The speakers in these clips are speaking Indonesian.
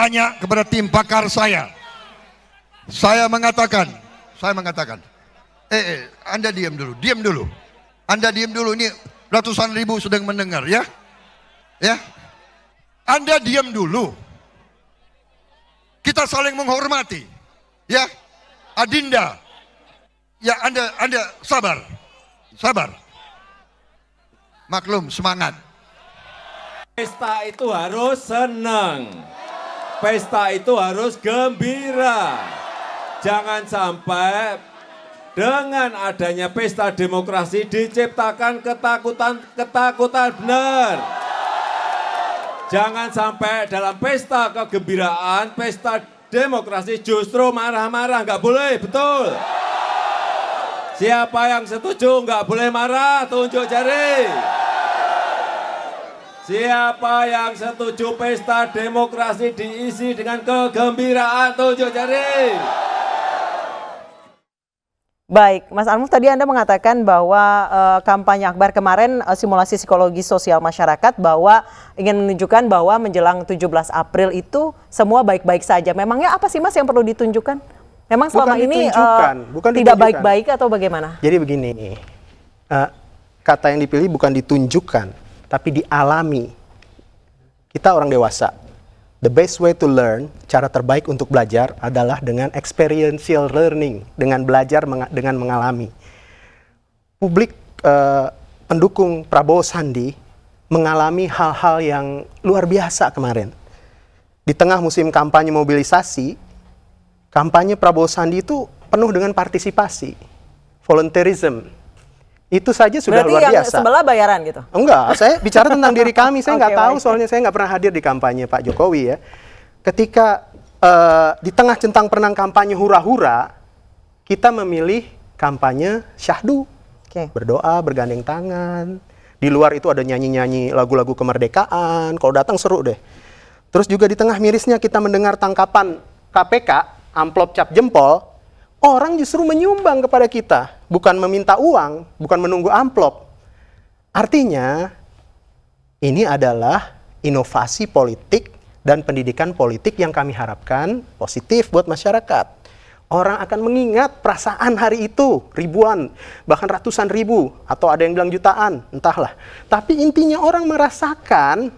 tanya kepada tim pakar saya. Saya mengatakan, Anda diam dulu. Anda diam dulu, ini ratusan ribu sedang mendengar ya. Ya. Anda diam dulu. Kita saling menghormati. Ya. Adinda. Ya, Anda sabar. Maklum, semangat. Pesta itu harus senang. Pesta itu harus gembira. Jangan sampai dengan adanya pesta demokrasi diciptakan ketakutan benar. Jangan sampai dalam pesta kegembiraan, pesta demokrasi justru marah-marah, nggak boleh, betul. Siapa yang setuju nggak boleh marah, tunjuk jari. Siapa yang setuju pesta demokrasi diisi dengan kegembiraan, tunjuk jari. Baik, Mas Armuf, tadi Anda mengatakan bahwa kampanye Akbar kemarin simulasi psikologi sosial masyarakat bahwa ingin menunjukkan bahwa menjelang 17 April itu semua baik-baik saja. Memangnya apa sih Mas yang perlu ditunjukkan? Memang selama ini tidak baik-baik atau bagaimana? Jadi begini, kata yang dipilih bukan ditunjukkan, tapi dialami. Kita orang dewasa. The best way to learn, cara terbaik untuk belajar adalah dengan experiential learning, dengan belajar dengan mengalami. Publik pendukung Prabowo Sandi mengalami hal-hal yang luar biasa kemarin. Di tengah musim kampanye mobilisasi, kampanye Prabowo Sandi itu penuh dengan partisipasi, volunteerism. Itu saja sudah berarti luar biasa. Yang sebelah bayaran gitu? Enggak, saya bicara tentang diri kami. Saya nggak tahu, soalnya saya nggak pernah hadir di kampanye Pak Jokowi ya. Ketika di tengah centang perenang kampanye hura-hura, kita memilih kampanye syahdu. Berdoa, bergandeng tangan. Di luar itu ada nyanyi-nyanyi lagu-lagu kemerdekaan. Kalau datang seru deh. Terus juga di tengah mirisnya kita mendengar tangkapan KPK, amplop cap jempol. Orang justru menyumbang kepada kita, bukan meminta uang, bukan menunggu amplop. Artinya, ini adalah inovasi politik dan pendidikan politik yang kami harapkan positif buat masyarakat. Orang akan mengingat perasaan hari itu, ribuan, bahkan ratusan ribu, atau ada yang bilang jutaan, entahlah. Tapi intinya orang merasakan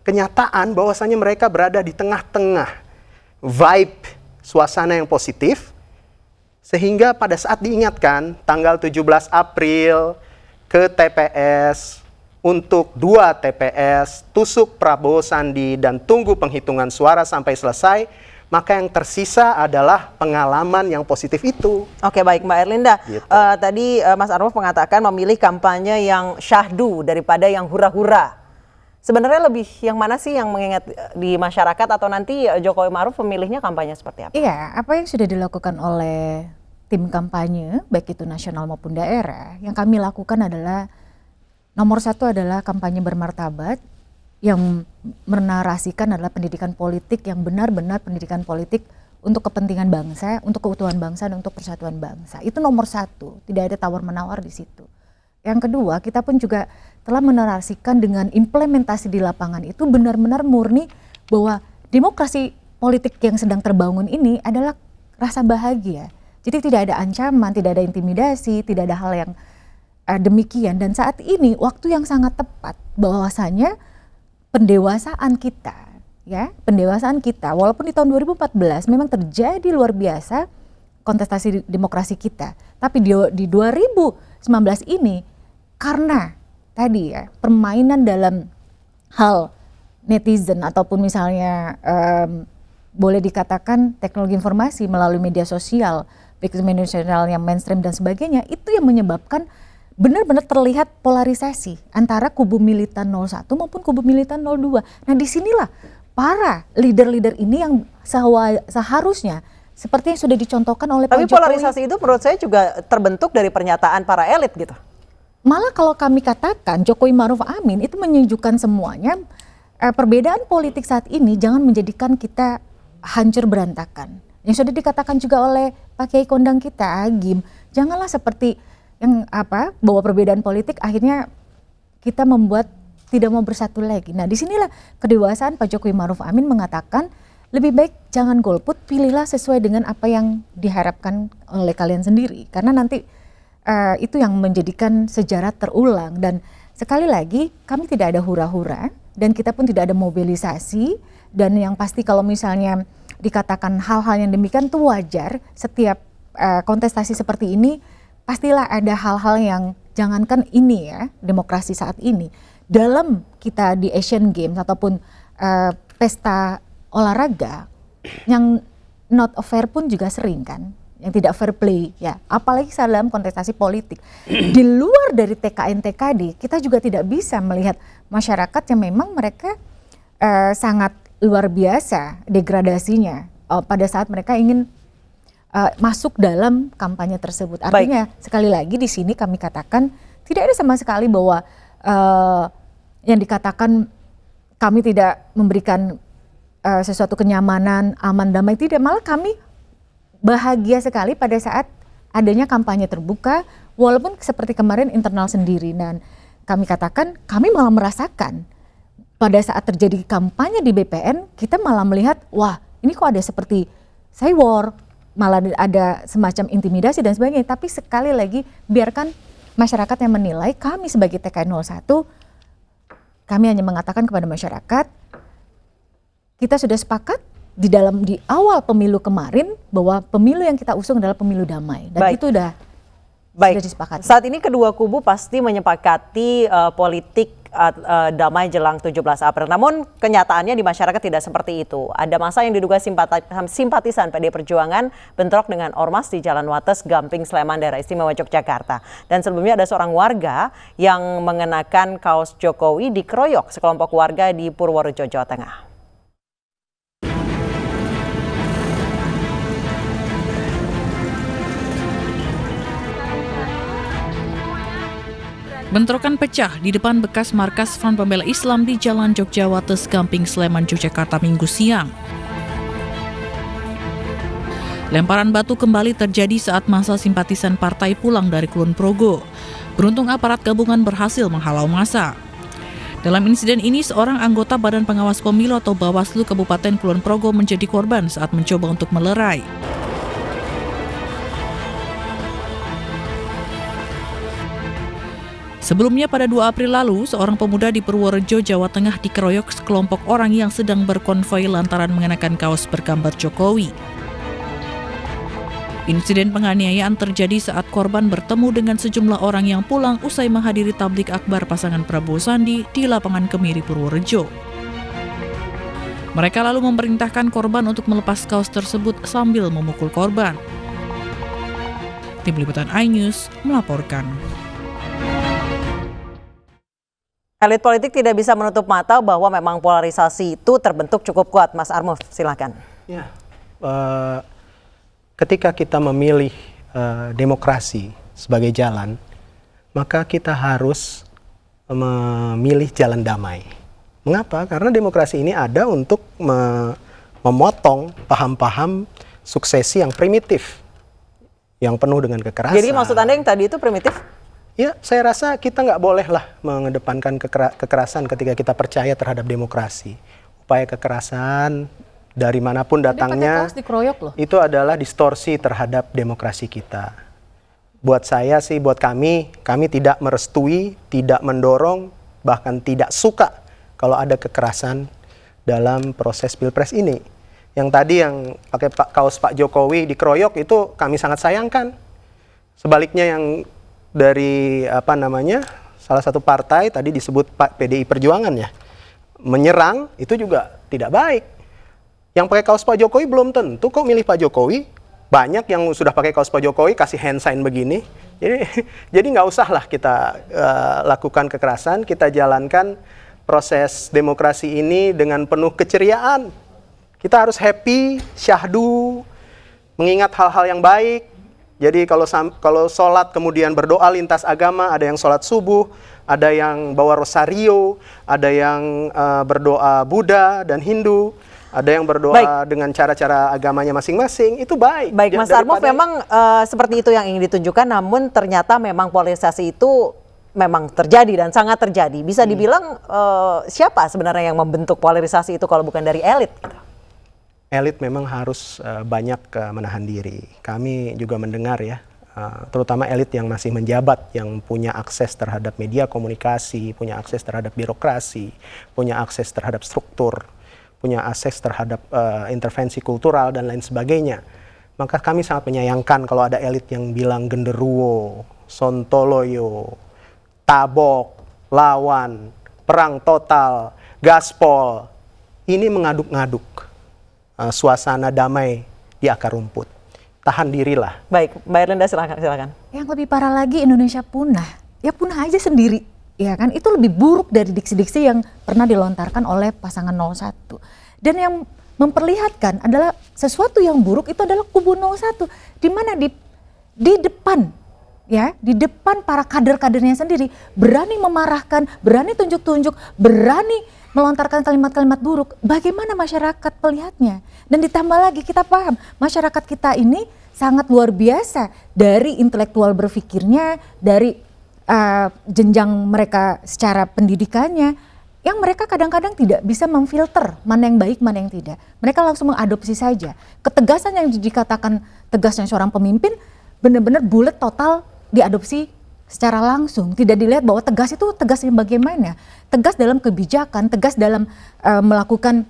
kenyataan bahwasanya mereka berada di tengah-tengah vibe, suasana yang positif, sehingga pada saat diingatkan tanggal 17 April ke TPS untuk 2 TPS, tusuk Prabowo Sandi dan tunggu penghitungan suara sampai selesai, maka yang tersisa adalah pengalaman yang positif itu. Oke, baik Mbak Erlinda. Gitu. Tadi Mas Armuf mengatakan memilih kampanye yang syahdu daripada yang hura-hura. Sebenarnya lebih yang mana sih yang mengingat di masyarakat, atau nanti Jokowi Maruf memilihnya kampanye seperti apa? Iya, apa yang sudah dilakukan oleh tim kampanye, baik itu nasional maupun daerah, yang kami lakukan adalah nomor satu adalah kampanye bermartabat, yang menarasikan adalah pendidikan politik yang benar-benar pendidikan politik untuk kepentingan bangsa, untuk keutuhan bangsa, dan untuk persatuan bangsa. Itu nomor satu, tidak ada tawar-menawar di situ. Yang kedua, kita pun juga telah menarasikan dengan implementasi di lapangan itu benar-benar murni bahwa demokrasi politik yang sedang terbangun ini adalah rasa bahagia. Jadi tidak ada ancaman, tidak ada intimidasi, tidak ada hal yang demikian. Dan saat ini waktu yang sangat tepat bahwasanya pendewasaan kita, ya, pendewasaan kita, walaupun di tahun 2014 memang terjadi luar biasa kontestasi demokrasi kita, tapi di 2019 ini karena tadi ya permainan dalam hal netizen ataupun misalnya boleh dikatakan teknologi informasi melalui media sosial, baik itu media sosial yang mainstream dan sebagainya, itu yang menyebabkan benar-benar terlihat polarisasi antara kubu militan 01 maupun kubu militan 02. Nah disinilah para leader-leader ini yang seharusnya seperti yang sudah dicontohkan oleh Pak Jokowi. Tapi polarisasi itu menurut saya juga terbentuk dari pernyataan para elit gitu. Malah kalau kami katakan Jokowi Maruf Amin itu menunjukkan semuanya perbedaan politik saat ini jangan menjadikan kita hancur berantakan. Yang sudah dikatakan juga oleh Pak Kiai Kondang kita, Agim, janganlah seperti yang bahwa perbedaan politik akhirnya kita membuat tidak mau bersatu lagi. Nah disinilah kedewasaan Pak Jokowi Maruf Amin mengatakan lebih baik jangan golput, pilihlah sesuai dengan apa yang diharapkan oleh kalian sendiri. Karena nanti itu yang menjadikan sejarah terulang. Dan sekali lagi kami tidak ada hura-hura dan kita pun tidak ada mobilisasi. Dan yang pasti kalau misalnya dikatakan hal-hal yang demikian itu wajar, setiap kontestasi seperti ini pastilah ada hal-hal yang jangankan ini ya, demokrasi saat ini. Dalam kita di Asian Games ataupun pesta olahraga yang not fair pun juga sering kan, yang tidak fair play ya, apalagi dalam kontestasi politik. Di luar dari TKN TKD kita juga tidak bisa melihat masyarakat yang memang mereka sangat luar biasa degradasinya pada saat mereka ingin masuk dalam kampanye tersebut. Artinya sekali lagi di sini kami katakan tidak ada sama sekali bahwa yang dikatakan kami tidak memberikan sesuatu kenyamanan, aman, damai, tidak. Malah kami bahagia sekali pada saat adanya kampanye terbuka, walaupun seperti kemarin internal sendiri. Dan kami katakan, kami malah merasakan pada saat terjadi kampanye di BPN, kita malah melihat, wah ini kok ada seperti cywar, malah ada semacam intimidasi dan sebagainya. Tapi sekali lagi, biarkan masyarakat yang menilai. Kami sebagai TKN 01, kami hanya mengatakan kepada masyarakat, kita sudah sepakat di awal pemilu kemarin bahwa pemilu yang kita usung adalah pemilu damai, dan itu sudah disepakati. Saat ini kedua kubu pasti menyepakati politik damai jelang 17 April. Namun kenyataannya di masyarakat tidak seperti itu. Ada masa yang diduga simpatisan PD Perjuangan bentrok dengan ormas di Jalan Wates, Gamping, Sleman, Daerah Istimewa Yogyakarta. Dan sebelumnya ada seorang warga yang mengenakan kaos Jokowi dikeroyok sekelompok warga di Purworejo, Jawa Tengah. Bentrokan pecah di depan bekas markas Front Pembela Islam di Jalan Jogja Wates, Gamping, Sleman, Yogyakarta Minggu siang. Lemparan batu kembali terjadi saat massa simpatisan partai pulang dari Kulon Progo. Beruntung aparat gabungan berhasil menghalau massa. Dalam insiden ini, seorang anggota Badan Pengawas Pemilu atau Bawaslu Kabupaten Kulon Progo menjadi korban saat mencoba untuk melerai. Sebelumnya pada 2 April lalu, seorang pemuda di Purworejo, Jawa Tengah dikeroyok sekelompok orang yang sedang berkonvoi lantaran mengenakan kaos bergambar Jokowi. Insiden penganiayaan terjadi saat korban bertemu dengan sejumlah orang yang pulang usai menghadiri tablik akbar pasangan Prabowo Sandi di lapangan Kemiri, Purworejo. Mereka lalu memerintahkan korban untuk melepas kaos tersebut sambil memukul korban. Tim Liputan iNews melaporkan. Elit politik tidak bisa menutup mata bahwa memang polarisasi itu terbentuk cukup kuat. Mas Armuf, silakan. Ya, ketika kita memilih demokrasi sebagai jalan, maka kita harus memilih jalan damai. Mengapa? Karena demokrasi ini ada untuk memotong paham-paham suksesi yang primitif, yang penuh dengan kekerasan. Jadi maksud Anda yang tadi itu primitif? Ya, saya rasa kita nggak bolehlah mengedepankan kekerasan ketika kita percaya terhadap demokrasi. Upaya kekerasan dari manapun datangnya, itu adalah distorsi terhadap demokrasi kita. Buat saya sih, buat kami tidak merestui, tidak mendorong, bahkan tidak suka kalau ada kekerasan dalam proses Pilpres ini. Yang tadi yang pakai kaos Pak Jokowi dikeroyok itu kami sangat sayangkan. Sebaliknya yang dari salah satu partai tadi disebut PDI Perjuangan ya, menyerang itu juga tidak baik. Yang pakai kaos Pak Jokowi belum tentu kok milih Pak Jokowi. Banyak yang sudah pakai kaos Pak Jokowi kasih hand sign begini. Jadi nggak usahlah kita lakukan kekerasan. Kita jalankan proses demokrasi ini dengan penuh keceriaan. Kita harus happy, syahdu, mengingat hal-hal yang baik. Jadi kalau sholat kemudian berdoa lintas agama, ada yang sholat subuh, ada yang bawa rosario, ada yang berdoa Buddha dan Hindu, ada yang berdoa dengan cara-cara agamanya masing-masing, itu baik. Baik, Mas Armuf, memang seperti itu yang ingin ditunjukkan, namun ternyata memang polarisasi itu memang terjadi dan sangat terjadi. Bisa dibilang siapa sebenarnya yang membentuk polarisasi itu kalau bukan dari elit? elit memang harus banyak menahan diri. Kami juga mendengar ya, terutama elit yang masih menjabat, yang punya akses terhadap media komunikasi, punya akses terhadap birokrasi, punya akses terhadap struktur, punya akses terhadap intervensi kultural dan lain sebagainya. Maka kami sangat menyayangkan kalau ada elit yang bilang genderuwo, sontoloyo, tabok, lawan, perang total, gaspol. Ini mengaduk-ngaduk suasana damai di akar rumput. Tahan dirilah. Baik, Mbak Erlinda silakan. Yang lebih parah lagi, Indonesia punah. Ya punah aja sendiri. Ya kan, itu lebih buruk dari diksi-diksi yang pernah dilontarkan oleh pasangan 01. Dan yang memperlihatkan adalah sesuatu yang buruk itu adalah kubu 01. Di mana di depan, ya, di depan para kader-kadernya sendiri berani memarahkan, berani tunjuk-tunjuk, berani melontarkan kalimat-kalimat buruk. Bagaimana masyarakat melihatnya? Dan ditambah lagi kita paham, masyarakat kita ini sangat luar biasa dari intelektual berpikirnya, dari jenjang mereka secara pendidikannya, yang mereka kadang-kadang tidak bisa memfilter mana yang baik, mana yang tidak. Mereka langsung mengadopsi saja. Ketegasan yang dikatakan tegasnya seorang pemimpin, benar-benar bulat total diadopsi secara langsung. Tidak dilihat bahwa tegas itu tegasnya bagaimana. Tegas dalam kebijakan, tegas dalam melakukan,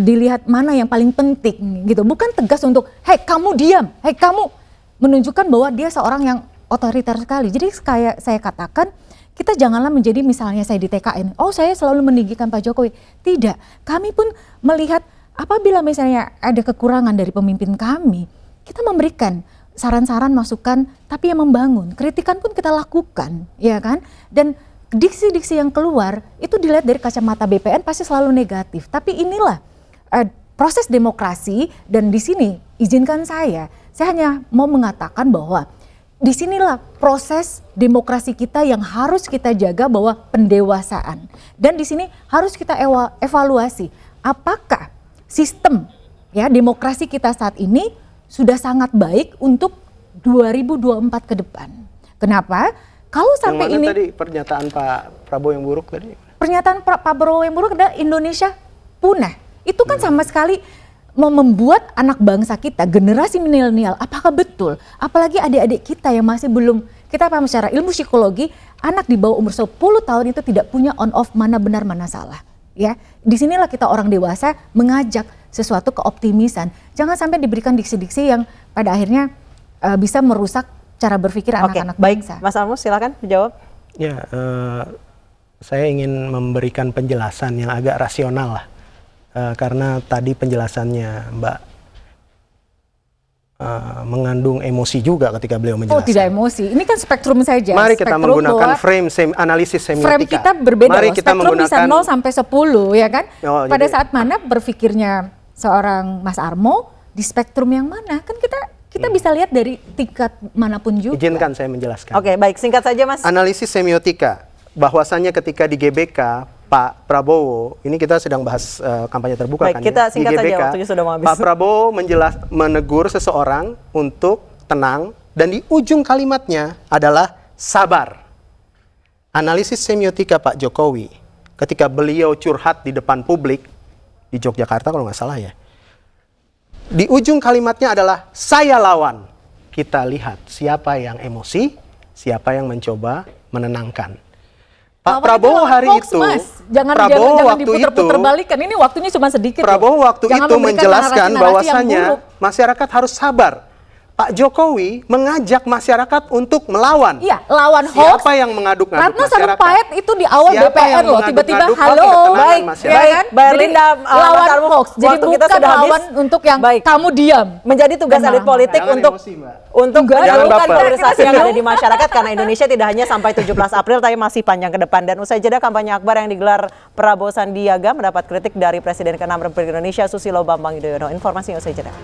dilihat mana yang paling penting gitu. Bukan tegas untuk, hei kamu diam, hei kamu, menunjukkan bahwa dia seorang yang otoriter sekali. Jadi kayak saya katakan, kita janganlah menjadi misalnya saya di TKN, oh saya selalu meninggikan Pak Jokowi. Tidak, kami pun melihat apabila misalnya ada kekurangan dari pemimpin kami, kita memberikan saran-saran, masukan, tapi yang membangun. Kritikan pun kita lakukan, ya kan? Dan diksi-diksi yang keluar itu dilihat dari kacamata BPN pasti selalu negatif. Tapi inilah proses demokrasi, dan di sini izinkan saya hanya mau mengatakan bahwa disinilah proses demokrasi kita yang harus kita jaga, bahwa pendewasaan. Dan di sini harus kita evaluasi apakah sistem ya demokrasi kita saat ini sudah sangat baik untuk 2024 ke depan. Kenapa? Kalau sampai yang mana ini tadi pernyataan Pak Prabowo yang buruk tadi? Pernyataan Pak Prabowo yang buruk adalah Indonesia punah. Itu kan sama sekali mau membuat anak bangsa kita, generasi milenial, apakah betul? Apalagi adik-adik kita yang masih belum, kita paham secara ilmu psikologi, anak di bawah umur 10 tahun itu tidak punya on off mana benar mana salah. Ya, disinilah kita orang dewasa mengajak sesuatu keoptimisan. Jangan sampai diberikan diksi-diksi yang pada akhirnya bisa merusak cara berpikir anak-anak bangsa. Mas Almus silakan dijawab. Ya, saya ingin memberikan penjelasan yang agak rasional lah. Karena tadi penjelasannya Mbak mengandung emosi juga ketika beliau menjelaskan. Oh, tidak emosi. Ini kan spektrum saja. Mari kita spektrum menggunakan analisis semiotika. Frame kita berbeda. Mari kita spektrum menggunakan bisa 0 sampai 10 ya kan? Oh, pada jadi, saat mana berpikirnya seorang Mas Armo di spektrum yang mana? Kan kita bisa lihat dari tingkat manapun juga. izinkan saya menjelaskan. Oke, baik, singkat saja Mas. Analisis semiotika, bahwasannya ketika di GBK Pak Prabowo, ini kita sedang bahas kampanye terbuka. Baik, kan kita ya. singkat Di GBK, saja, waktunya sudah mau habis. Pak Prabowo menegur seseorang untuk tenang, dan di ujung kalimatnya adalah sabar. Analisis semiotika Pak Jokowi ketika beliau curhat di depan publik di Yogyakarta kalau nggak salah ya, di ujung kalimatnya adalah saya lawan. Kita lihat siapa yang emosi, siapa yang mencoba menenangkan. Pak Prabowo hari hoax, itu, Mas. Jangan diputer-puter balikan. Ini waktunya cuma sedikit. Prabowo waktu Jangan itu memberikan menjelaskan narasi-narasi yang bahwasannya buruk. masyarakat harus sabar. Pak Jokowi mengajak masyarakat untuk melawan. Iya, lawan hoax. Siapa yang mengaduk-ngaduk Ratna masyarakat? Sarumpait itu di awal Siapa BPN yang loh, tiba-tiba mengaduk-ngaduk halo, ketenangan baik, masyarakat? Baik, kan? Mbak Jadi, Erlinda, lawan Mas Armo, hoax. Jadi waktu kita bukan sudah habis. lawan untuk yang Baik. kamu diam. Menjadi tugas Dan elit politik Jangan untuk emosi, Mbak. menjauhkan Jangan baper. polarisasi yang ada di masyarakat, karena Indonesia tidak hanya sampai 17 April tapi masih panjang ke depan. Dan usai jeda kampanye akbar yang digelar Prabowo Sandiaga mendapat kritik dari Presiden ke-6 Republik Indonesia Susilo Bambang Yudhoyono. Informasinya usai jeda.